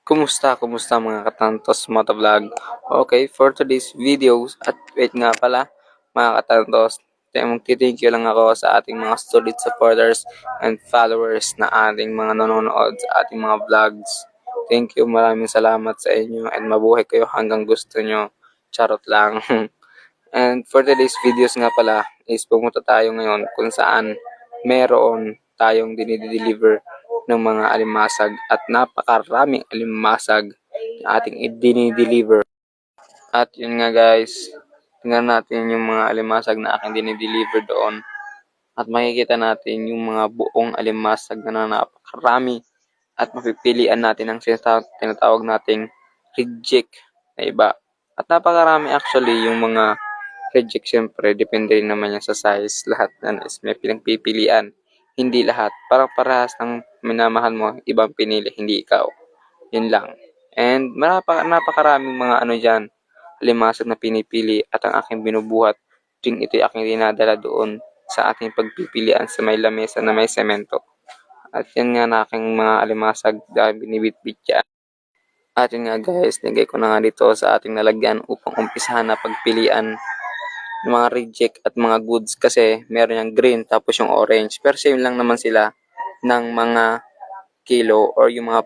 Kumusta mga katantos motovlog? Okay, for today's videos at wait nga pala mga katantos, thank you lang ako sa ating mga solid supporters and followers na ating mga nanonood sa ating mga vlogs. Thank you, maraming salamat sa inyo and mabuhay kayo hanggang gusto nyo. Charot lang. And for today's videos nga pala is pumunta tayo ngayon kung saan meron tayong dinideliver ng mga alimasag at napakaraming alimasag na ating dinideliver. At yun nga guys, tingnan natin yung mga alimasag na aking dinideliver doon. At makikita natin yung mga buong alimasag na napakarami at mapipilian natin ang tinatawag nating reject na iba. At napakarami actually yung mga reject, syempre, depende rin naman yan sa size. Lahat yan is may pinagpipilian. Hindi lahat. Parang parehas ng minamahal mo, ibang pinili, hindi ikaw. Yun lang. And napakaraming mga ano dyan, limasag na pinipili at ang aking binubuhat. Tuwing ito'y aking dinadala doon sa ating pagpipilian sa may lamesa na may semento. At yan nga na aking mga alimasag dahil binibitbit yan. At yun nga guys, nigay ko na nga dito sa ating nalagyan upang umpisahan na pagpilian ng mga reject at mga goods kasi meron yung green tapos yung orange. Pero same lang naman sila ng mga kilo or yung mga